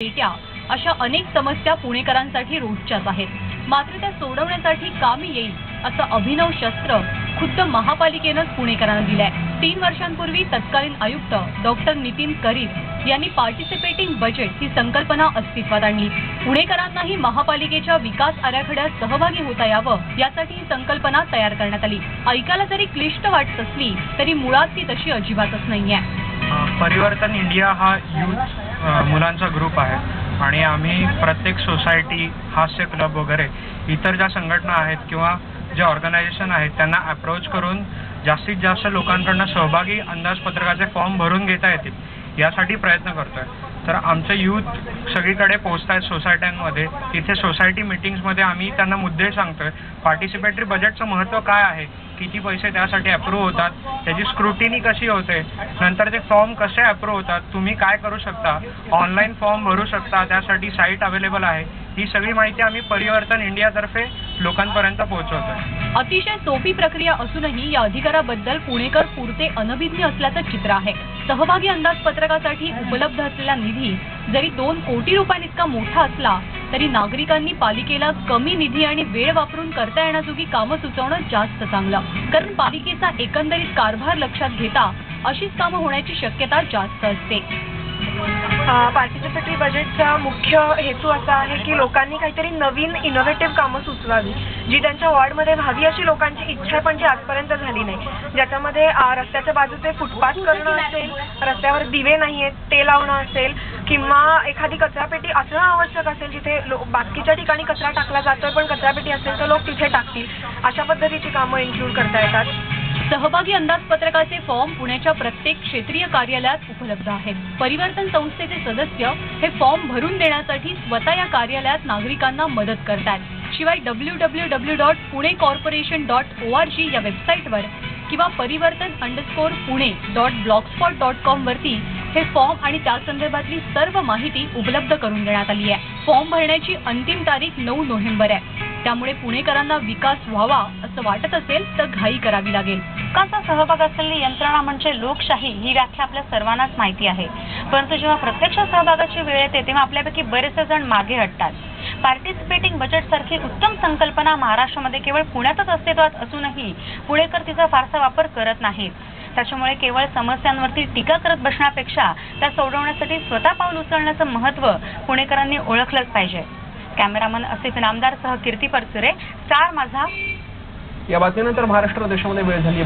पेट्या अशा अनेक समस्या पुणेकरांसाठी रोजच्याच आहेत। मात्र त्या सोडवण्यासाठी कामी येईल असं अभिनव शस्त्र खुद्द महापालिकेनंच पुणेकरांना दिलंय। 3 वर्षांपूर्वी तत्कालीन आयुक्त डॉक्टर नितीन करीत यांनी पार्टिसिपेटिंग बजेट ही संकल्पना अस्तित्वात आणली। पुणेकरांनाही महापालिकेच्या विकास आराखड्यात सहभागी होता यावं यासाठी ही संकल्पना तयार करण्यात आली। ऐकायला जरी क्लिष्ट वाटत असली तरी मुळात ती तशी अजिबातच नाहीये। परिवर्तन इंडिया हा यूथ मुलांचा ग्रुप आहे आणि आम्ही प्रत्येक सोसायटी, हास्य क्लब वगैरे इतर ज्या संघटना आहेत किंवा जे ऑर्गनायझेशन आहेत त्यांना अप्रोच करून जास्तीत जास्त लोकांकडून सहभागी अंदाजपत्रकाचे फॉर्म भरून घेता येतील यासाठी प्रयत्न करतोय। तर आमचे यूथ सगळीकडे पोहोचतायत सोसायट्यांमध्ये, तिथे सोसायटी मीटिंग्समध्ये आम्ही त्यांना मुद्दे सांगतोय। पार्टिसिपेटरी बजेटचं महत्त्व काय आहे, किती पैसे त्यासाठी अप्रूव्ह होतात, त्याची स्क्रुटिनी कशी होते, नंतर ते फॉर्म कसे अप्रूव्ह होतात, तुम्ही काय करू शकता, ऑनलाईन फॉर्म भरू शकता, त्यासाठी साईट अवेलेबल आहे। ही सगळी माहिती आम्ही परिवर्तन इंडियातर्फे लोकांपर्यंत पोहोचवतोय। अतिशय सोपी प्रक्रिया असूनही या अधिकाराबद्दल पुणेकर पुरते अनभिज्ञ असल्याचं चित्र आहे। सहभागी अंदाजपत्रकासाठी उपलब्ध असलेला निधी जरी 2 कोटी रुपयांइतका मोठा असला तरी नागरिकांनी पालिकेला कमी निधी आणि वेळ वापरून करता येण्याजोगी कामं सुचवणं जास्त चांगलं, कारण पालिकेचा एकंदरीत कारभार लक्षात घेता अशीच कामं होण्याची शक्यता जास्त असते। पार्टिसिपेटरी बजेटचा मुख्य हेतू असा आहे की लोकांनी काहीतरी नवीन इनोव्हेटिव्ह कामं सुचवावी जी त्यांच्या वॉर्डमध्ये व्हावी अशी लोकांची इच्छा आहे, पण जी आजपर्यंत झाली नाही। ज्याच्यामध्ये रस्त्याच्या बाजूचे फुटपाथ करणं असेल, रस्त्यावर दिवे नाही आहेत ते लावणं असेल, किंवा एखादी कचरापेटी असणं आवश्यक असेल जिथे बाकीच्या ठिकाणी कचरा टाकला जातोय पण कचरापेटी असेल तर लोक तिथे टाकतील, अशा पद्धतीची कामं इन्क्लूड करता येतात। सहभागी अंदाजपत्रकाचे फॉर्म पुण्याच्या प्रत्येक क्षेत्रीय कार्यालयात उपलब्ध आहेत। परिवर्तन संस्थेचे सदस्य हे फॉर्म भरून देण्यासाठी स्वतः या कार्यालयात नागरिकांना मदत करतात। शिवाय www.punecorporation.org या वेबसाईटवर किंवा परिवर्तन_pune.blogspot.com वरती हे फॉर्म आणि त्या संदर्भातली सर्व माहिती उपलब्ध करून देण्यात आली आहे। फॉर्म भरण्याची अंतिम तारीख 9 नोव्हेंबर आहे। त्यामुळे पुणेकरांना विकास व्हावा असं वाटत असेल तर घाई करावी लागेल। लोकांचा सहभाग असलेली यंत्रणा म्हणजे लोकशाही ही व्याख्या आपल्या सर्वांनाच माहिती आहे, परंतु जेव्हा प्रत्यक्ष सहभागाची वेळ येते तेव्हा आपल्यापैकी बरेचसे जण मागे हटतात। पार्टिसिपेटिंग बजेट सारखी उत्तम संकल्पना महाराष्ट्रामध्ये केवळ पुण्यातच अस्तित्वात असूनही पुणेकर तिचा फारसा वापर करत नाहीत। त्याच्यामुळे केवळ समस्यांवरती टीका करत बसण्यापेक्षा त्या सोडवण्यासाठी स्वतः पाऊल उचलण्याचं महत्त्व पुणेकरांनी ओळखलंच पाहिजे। कॅमेरामन असित नामदार सह कीर्ती परचुरे, स्टार माझा। या बातमीनंतर महाराष्ट्र देशामध्ये वेळ झाली